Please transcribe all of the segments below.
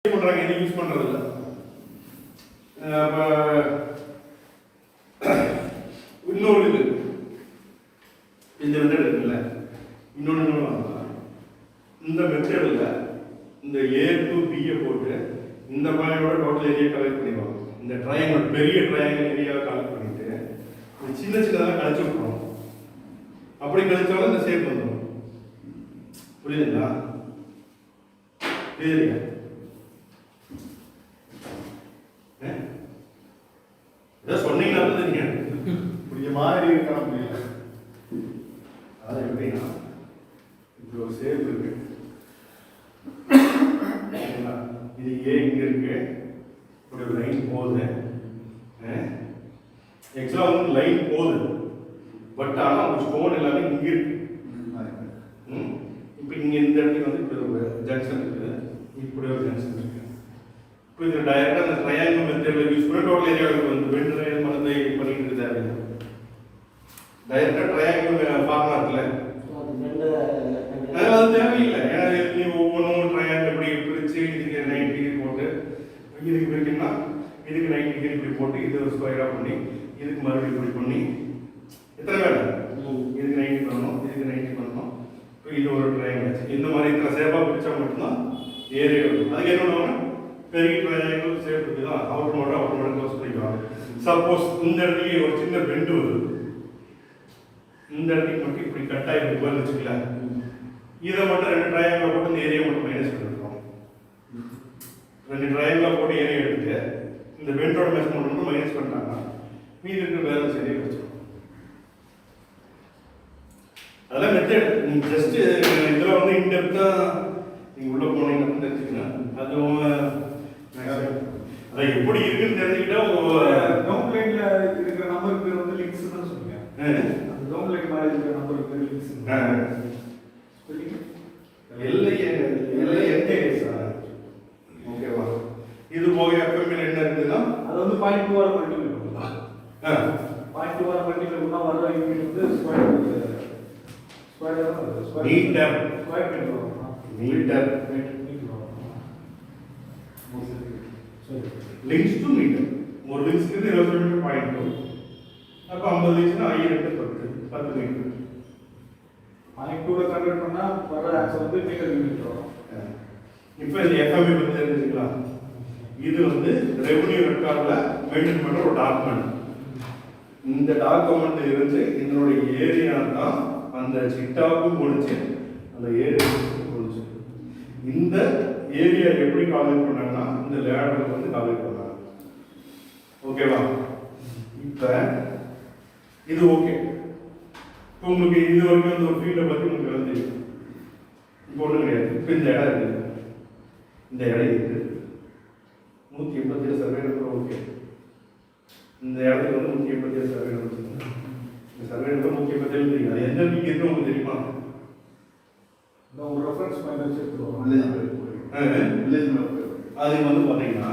பண்றாங்க, இது யூஸ் பண்றது இல்லை. இன்னொரு இது இந்த மெத்தட் இருக்குல்ல, இன்னொன்று இந்த மெத்தடில் இந்த A to B போட்டு இந்த பாயிண்டோட டோட்டல் ஏரியா கலெக்ட் பண்ணிடுவாங்க. இந்த ட்ரையாங்கிள் பெரிய ட்ரையாங்கிள் ஏரியாவை கலெக்ட் பண்ணிட்டு சின்ன சின்னதாக கழிச்சு விட்டுருவோம். அப்படி கழிச்சாலும் இந்த ஷேப் வந்துடும். புரியுதுங்களா? புரியுதுங்க? ஏதோ சொன்னீங்கன்னா தெரியுங்க, புரிய மாதிரி இருக்கலாம். புரியல. அதாவது எப்படின்னா இப்படி ஒரு ஷேப் இருக்கு, இது ஏ இங்க இருக்கு, இப்படி ஒரு லைன் போகுது. ஆக்சுவலாக வந்து லைன் போகுது, பட் ஆனால் அவங்க ஸ்டோன் எல்லாமே இங்க இருக்கு. இப்போ இங்க இந்த இடத்துக்கு வந்து இப்படி ஒரு ஜங்ஷன் இருக்குது, இப்படி ஒரு ஜங்ஷன் இருக்கு. இப்போ இது டைரக்டாக அந்த ட்ரையாங்கிள் மெத்தடில் யூஸ் பண்ண டோட்டல் ஏரியாவுக்கு வந்து வெண்டு ட்ரையாங்கிள் பண்ணதை பண்ணிட்டு இருக்காரு. டைரக்டாக ட்ரையாங்கிள் ஃபார்மா இருக்குல்ல, அது தேவையில்லை. ஏன்னா நீ ஒவ்வொன்றும் ட்ரையாங்கிள் இப்படி பிரித்து இதுக்கு 90 டிகிரி போட்டு, இதுக்கு பிரிக்கணும்னா இதுக்கு 90 டிகிரி இப்படி போட்டு இது ஒரு ஸ்கொயராக பண்ணி இதுக்கு மறுபடியும் இப்படி பண்ணி எத்தனை வேலை, இதுக்கு 90 பண்ணணும், இதுக்கு 90 பண்ணணும். இப்போ இது ஒரு ட்ரையாங்கிள் இந்த மாதிரி இத்தனை சேஃபாக பிரித்தா மட்டும்தான் ஏரியா இருக்கும். அதுக்கு என்ன பண்ணுவாங்க, பெரிய ட்ரையாங்கிள் சேஃப் இருக்குதா, அவுட் மோட க்ளோஸ் பண்ணிக்குவாங்க. சப்போஸ் இந்த இடத்துக்கு ஒரு சின்ன பெண்டு வருது, இந்த இடத்துக்கு மட்டும் இப்படி கட் ஆகிட்டு போய் வச்சுக்கல, இதை மட்டும் 2 ட்ரையாங்கிள் போட்டு இந்த ஏரியா மட்டும் மைனஸ் பண்ணிருக்கோம். 2 ட்ரையாங்கிள் போட்டு ஏரியா எடுத்து இந்த பெண்டோட மெஷர்மெண்ட் மட்டும் மைனஸ் பண்ணிட்டாங்க, மீதி இருக்கிற பேலன்ஸ் ஏரியா வச்சுக்கணும். அதெல்லாம் மெத்தட். நீங்கள் ஜஸ்ட் இதில் வந்து இன்டெப்த்தாக நீங்கள் உள்ளே போனீங்கன்னு தெரிஞ்சுக்கணும். அதுவும் அதை எப்படி இருக்குன்னு தெரிஞ்சுக்கிட்டா டவுன் லைன்ல இருக்கிற நம்பருக்கு வந்து லிங்க்ஸ் தான் சொல்லுங்க. அந்த டவுன் லைன் மாதிரி இருக்கிற நம்பருக்கு லிங்க்ஸ் ஓகேவா? இது போக எஃப்எம்எல் என்ன இருக்குதுன்னா அது வந்து 0.2 வரை மல்டிபிள் பண்ணலாம். 0.2 வரை மல்டிபிள் பண்ணா வர யூனிட் வந்து square metre links to metre. ஒரு லிங்க்ஸ்க்கு 20 மீட்டர் 0.2. அப்போ 50 லிங்க்ஸ்னா 10 மீட்டர். 0.2ல கன்வெர்ட் பண்ணா வர ஆன்சர் வந்து மீட்டர் யூனிட் வரும். இப்போ இந்த எஃப்எம்இ பற்றி தெரிஞ்சுக்கலாம். இது வந்து ரெவென்யூ ரெக்கார்ட்ல மெயின்டைன் பண்ற ஒரு டாக்குமெண்ட். இந்த டாக்குமெண்ட் இருந்து இதனுடைய ஏரியா தான் அந்த சிட்டாவுக்கும் போணுச்சு, அந்த ஏரியாவுக்கும் போணுச்சு. இந்த ஏரியா எப்படி கால்குலேட் பண்ணாங்கன்னா இந்த லேடர் வந்து கால்குலேட் பண்ணாங்க. ஓகேவா? இப்போ இது ஓகே. இப்போ உங்களுக்கு இது வரைக்கும் அந்த ஒரு ஃபீல்டை பற்றி உங்களுக்கு வந்து இப்போ ஒன்றும் கிடையாது. இப்போ இந்த இடம் இருக்குது, இந்த இடம் இருக்குது 187 சர்வே நம்பர். ஓகே, இந்த இடத்துக்கு வந்து 187 சர்வே நம்பர். இந்த சர்வே நம்பர் 187 தெரியும். அது எந்த வீக் இருக்கு உங்களுக்கு தெரியுமா? ஒரு ரெஃபரன்ஸ் பாயிண்ட் வச்சு எடுத்துருவோம். அது வந்து பார்த்தீங்கன்னா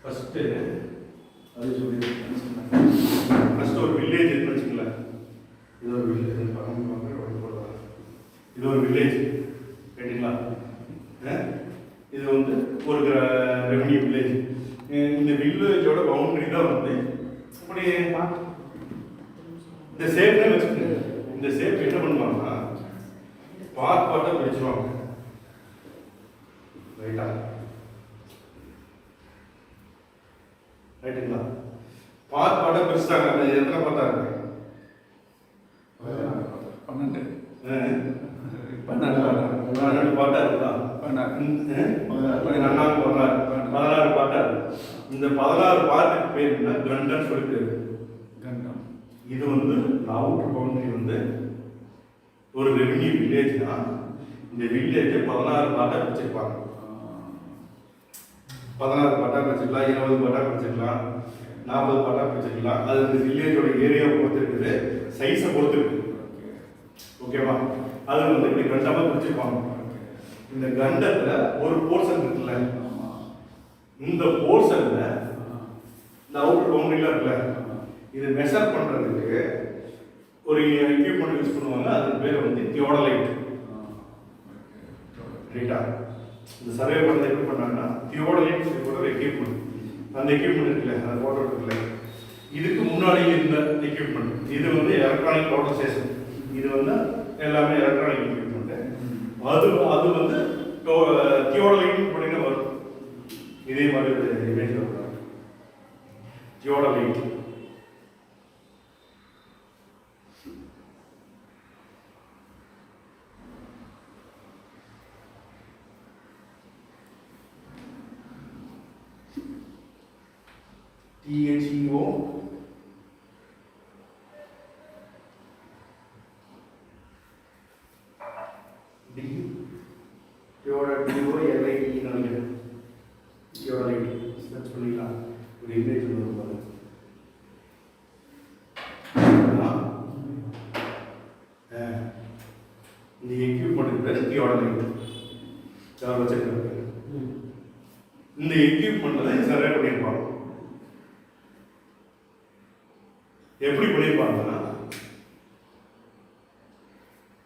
ஃபர்ஸ்ட் அது சொல்லி ஃபர்ஸ்ட் ஒரு வில்லேஜ் இருக்குன்னு வச்சுக்கலாம். இது ஒரு வில்லேஜ், இது ஒரு வில்லேஜ் கேட்டீங்களா? இது வந்து ஒரு ரெவென்யூ வில்லேஜ். இந்த வில்லேஜோட பவுண்டரி தான் வந்து அப்படி இந்த ஷேப்ல வச்சுக்கோங்க. இந்த ஷேப் என்ன பண்ணுவாங்கன்னா பார்ட்டாக பிரிச்சுருவாங்க. ரைட்டா? ரைட்டுங்களா? பார்ட்டாக பிரிச்சுட்டாங்க. அது எத்தனை பார்த்தா இருக்கு? 12 பாட்டா இருக்குதா? 16 பாட்டா இருக்கு. இந்த 16 பாட்டுக்கு பேர் என்ன? கண்டம் சொல்லி பேரு. கண்டம். இது வந்து அவுட்டர் பவுண்டரி வந்து ஒரு ரெவென்யூ வில்லேஜ்னா இந்த வில்லேஜை 16 பாட்டா பிரிச்சிருப்பாங்க. 16 பாட்டா பிரிச்சுக்கலாம், 20 பாட்டா பிரிச்சுக்கலாம், 40 பாட்டா பிரிச்சுக்கலாம். அது இந்த வில்லேஜோட ஏரியாவை பொறுத்து இருக்குது, சைஸை பொறுத்து இருக்கு. ஓகேவா? அது வந்து இப்படி கண்டமா பிரிச்சிருப்பாங்க. இந்த கண்டத்துல ஒரு போர்ஷன் இருக்குல்ல, இந்த போர்ஷன்ல இந்த அவுட்டர் பவுண்டரிலாம் இருக்குல்ல, இது மெஷர் பண்றதுக்கு ஒரு எக்யூப்மெண்ட் யூஸ் பண்ணுவாங்க, அது பேர் வந்து தியோடலைட். ரைட்டா? இந்த சர்வே பண்ணதை எப்படி பண்ணாங்கன்னா தியோடலைட் ஒரு எக்யூப்மெண்ட். அந்த எக்யூப்மெண்ட் இருக்குல்ல, அந்த ஃபோட்டோ இருக்குல்ல, இதுக்கு முன்னாடி இருந்த எக்யூப்மெண்ட் இது வந்து எலக்ட்ரானிக் பவுடர் ஸ்டேஷன். இது வந்து எல்லாமே எலக்ட்ரானிக் எக்யூப்மெண்ட். அது வந்து தியோடலைட் அப்படின்னு வரும். இதே மாதிரி ஒரு இமேஜ் வரும். தியோடலைட் THEO D THEOLIT நினைக்கிறேன். தியோடலைட் சர்ச் பண்ணிக்கலாம், ஒரு இமேஜ் வரும் பாருங்க. இந்த எக்யூப்மெண்ட் பேர் தியோடலைட். இந்த எக்யூப்மெண்ட் தான் சர்வே பண்ணியிருப்பாங்க. எப்படி பண்ணியிருப்பாங்கன்னா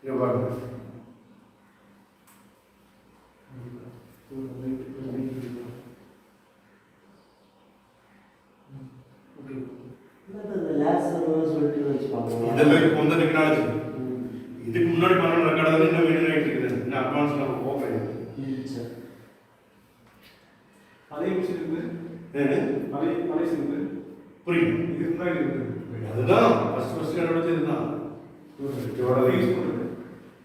இங்க பாருங்க, இதெல்லாம் இந்த டெக்னாலஜி இதுக்கு முன்னாடி பண்ண ரெக்கார்டு இன்னும் மெயின்டைன் ஆகிட்டு இருக்குது. இன்னும் அட்வான்ஸ் நம்ம போக கிடையாது. அதே விஷயம் பழைய சிம்பு புரியுது. இதுக்கு முன்னாடி இருக்குது. அதுதான் ஃபர்ஸ்ட் கண்டுபிடிச்சது இதுதான். யூஸ் பண்ணுறது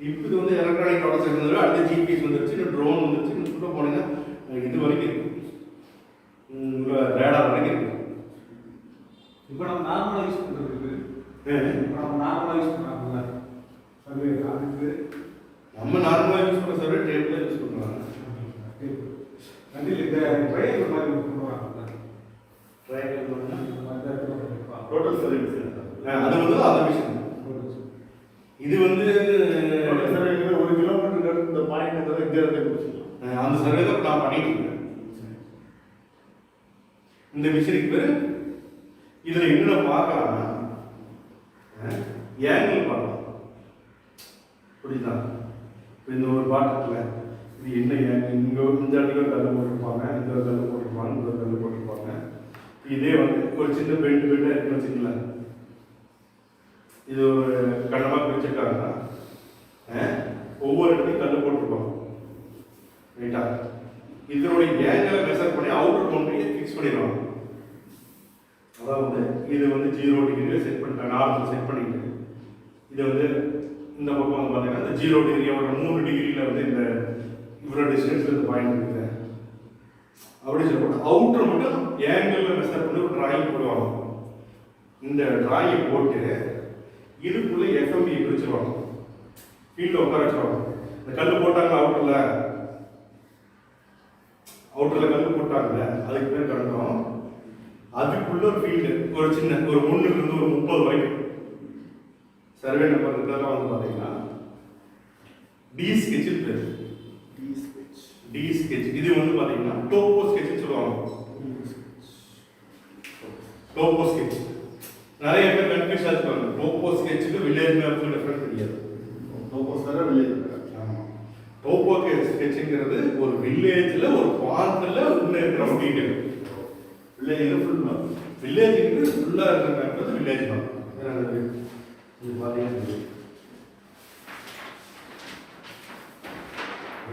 இப்போ இது வந்து எலக்ட்ரானிக் ப்ராடக்ட்ஸ் இருந்தது. அடுத்த ஜிபிஎஸ் வந்துருச்சு, இன்னும் ட்ரோன் வந்துருச்சு. இன்னும் சொல்ல போனீங்கன்னா இது வரைக்கும் இருக்கு, ரேடார் வரைக்கும் இருக்கு. இப்போ நம்ம நார்மலாக யூஸ் பண்ணுறதுக்கு நம்ம நார்மலாக யூஸ் பண்ணுறாங்கல்ல சர்வே, அதுக்கு நம்ம நார்மலாக யூஸ் பண்ணுற சர்வே டேபிள் தான் யூஸ் பண்ணுறாங்க. கண்டிப்பாக இந்த ட்ரையல் மாதிரி பண்ணுவாங்கல்ல, ட்ரையல் டோட்டல் சர்வீஸ் அது வந்து அந்த விஷயம். இது வந்து ஒரு கிலோமீட்டர் இந்த பாயிண்ட் அந்த சர்வே தான் நான் பண்ணிட்டு இருக்கேன். இந்த மிஷினுக்கு பேர் இதுல என்ன பார்க்கலாம்னா ஏங்கிள் பார்க்கலாம். புரியுதா? இந்த ஒரு பாட்டத்துல இது என்ன ஏங்கிள், இங்க இந்த இடத்துல கல் போட்டிருப்பாங்க, இந்த கல் போட்டிருப்பாங்க, இந்த கல் போட்டிருப்பாங்க. இதே வந்து ஒரு சின்ன பெண்டு இருக்குன்னு வச்சுக்கலாம். இது ஒரு கண்ணமா பிரிச்சுட்டாங்கன்னா ஒவ்வொரு இடத்தையும் கல் போட்டிருப்பாங்க. ரைட்டா? இதனுடைய ஏங்கிளை மெஷர் பண்ணி அவுட்டர் பவுண்டரியை ஃபிக்ஸ் பண்ணிடுவாங்க. அதாவது இது வந்து 0 டிகிரியில் செட் பண்ணிட்டாங்க, நார்மல் செட் பண்ணிட்டு இதை வந்து இந்த பக்கம் வந்து பார்த்தீங்கன்னா இந்த 0 டிகிரி ஒரு 3 டிகிரியில் வந்து இந்த இவ்வளோ டிஸ்டன்ஸில் இந்த பாயிண்ட் இருக்குது அப்படி சொல்லப்பட்டு அவுட்டர் மட்டும் ஏங்கிளில் மெஷர் பண்ணி ஒரு டிராயிங் போடுவாங்க. இந்த டிராயிங் போட்டு இதுக்குள்ளே எஃப்எம்பி பிரிச்சுருவாங்க, ஃபீல்டில் உட்கார வச்சுருவாங்க. இந்த கல் போட்டாங்க அவுட்டரில் கல் போட்டாங்க, அதுக்கு பேர் கண்டோம். அதுக்குள்ள ஒரு ஃபீல்டு ஒரு சின்ன ஒரு 1 ஒரு 30 வரைக்கும் சர்வே நம்பர் இதெல்லாம் வந்து பார்த்தீங்கன்னா டி ஸ்கெட்ச் பேர். டி ஸ்கெட்ச் இது வந்து பார்த்தீங்கன்னா டோப்போ ஸ்கெட்ச் சொல்லுவாங்க. டோப்போ ஸ்கெட்ச் நிறைய பேர் கன்ஃபியூஸ் ஆகிருப்பாங்க. டோப்போ ஸ்கெட்சுக்கு வில்லேஜ் மேப்புக்கு டிஃபரன்ஸ் தெரியாது. டோப்போ சார் வில்லேஜ். ஆமாம், டோப்போ ஸ்கெட்சுங்கிறது ஒரு வில்லேஜில் ஒரு பார்ட்டில் உள்ள இருக்கிற ஒரு டீட்டெயில். வில்லேஜில் ஃபுல் மேப், வில்லேஜுக்கு ஃபுல்லாக இருக்கிற மேப் வந்து வில்லேஜ் மேப். இது பார்த்தீங்கன்னா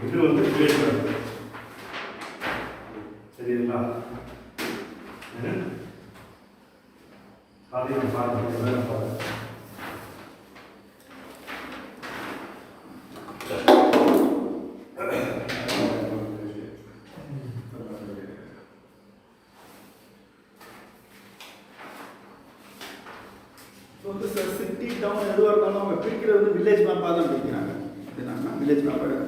இது வந்து வில்லேஜ் மேப். சரிங்களா? அதையும் பாருங்க. சிட்டி டவுன் எதுவாக இருந்தாலும் அவங்க பிரிக்கிறது வந்து வில்லேஜ் மேப்பாக தான் பிரிக்கிறாங்க. இதுனா வில்லேஜ் மேப்பாக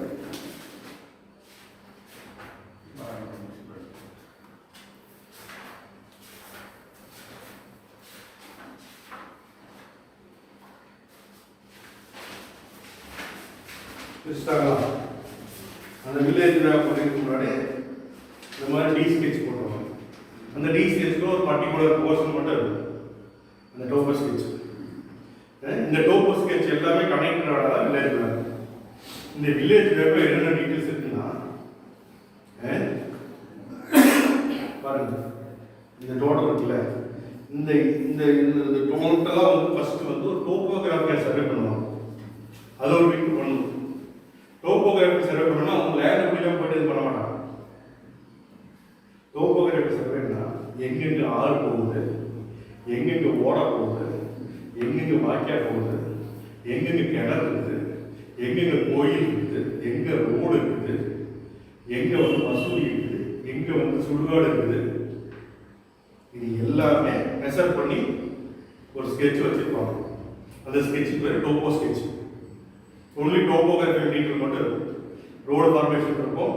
அந்த வில்லேஜ் மேப் பண்ணுறதுக்கு முன்னாடி இந்த மாதிரி டி ஸ்கெட்ச் போட்டுருவாங்க. அந்த டி ஸ்கெட்ச்க்கு ஒரு பர்டிகுலர் போர்ஷன் மட்டும் இருக்கும் அந்த டோப்போ ஸ்கெட்ச். இந்த டோப்போ ஸ்கெட்ச் எல்லாமே கனெக்டடோட தான் வில்லேஜ் மேப். இந்த வில்லேஜ் மேப்ல என்னென்ன டீடைல்ஸ் இருக்குன்னா பாருங்க, இந்த டோட்டல் இருக்குல்ல, இந்த இந்த இந்த டோட்டலா வந்து ஃபர்ஸ்ட் வந்து ஒரு டோப்போகிராஃபியா சர்வே பண்ணுவாங்க. அது ஒரு வீக் பண்ணணும். டோப்போகிராஃபி சர்வே பண்ணா அவங்க லேண்ட் அப்படிலாம் போயிட்டு இது பண்ண மாட்டாங்க. டோப்போகிராஃபி சர்வேனா எங்கெங்க ஆறு போகுது, எங்கெங்க ஓட போகுது, எங்கெங்க வாக்கியா போகுது, எங்கெங்க கிணறு இருக்குது, எங்கெங்க கோயில் இருக்குது, எங்க ரோடு இருக்குது, எங்க வந்து வசூலி இருக்குது, எங்க வந்து சுடுகாடு இருக்குது, இது எல்லாமே மெஷர் பண்ணி ஒரு ஸ்கெட்ச் வச்சிருப்பாங்க. அந்த ஸ்கெட்ச் பேர் டோப்போ ஸ்கெட்ச். ஒன்லி டோப்போகிராஃபி டீட்டெயில் மட்டும் இருக்கும். ரோடு ஃபார்மேஷன் இருக்கும்,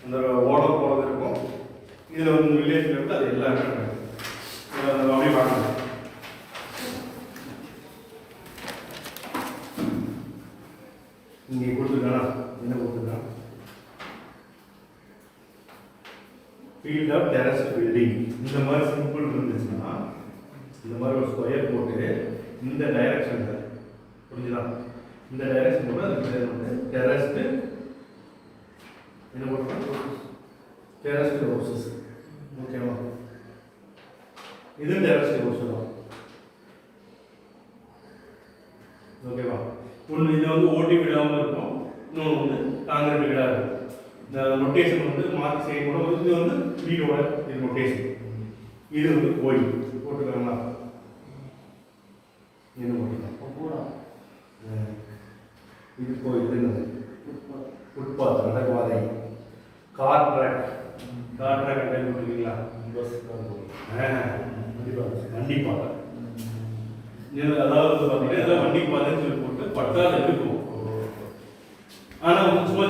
அந்த ஓட போகிறது இருக்கும். இதில் வந்து வில்லேஜ் இருந்து அது எல்லாமே அப்படியே பார்க்கலாம். இங்கே கொடுத்துருக்கானா என்ன கொடுத்துருக்கான்? Field of terrace building. இந்த மாதிரி சிம்பிள் இருந்துச்சுன்னா இந்த மாதிரி ஒரு ஸ்கொயர் போட்டு இந்த டைரக்ஷனில் புரிஞ்சுதா? இந்த டைரக்ஷன் போட்டு அதுக்கு பேர் வந்து டெரஸ்டு என்ன போட்டுருக்கோம்? டெரஸ்டு ஹவுசஸ். ஓகேவா? இது டெரஸ்டு ஹவுஸ் தான். ஓகேவா? ஒன்று இதை வந்து ஓட்டி விடாமல் இருக்கும், இன்னொன்று வந்து காங்கிரீட் வீடாக இருக்கும். இந்த ரொட்டேஷன் வந்து மாற்றி செய்யக்கூடாது. இது வந்து வீடோட இது ரொட்டேஷன். இது வந்து கோயில் போட்டுருக்காங்களா? என்ன போட்டுருக்காங்க? இது கோயில் என்னது? ஃபுட்பாத், நடக்குவாதை, கார் ட்ராக். கார் ட்ராக் என்ன போட்டுருக்கீங்களா? பஸ் கண்டிப்பாக. அதாவது பார்த்தீங்கன்னா இதெல்லாம் வண்டி பாதைன்னு சொல்லி போட்டு பட்டா இருக்கும். ஆனால் சும்மா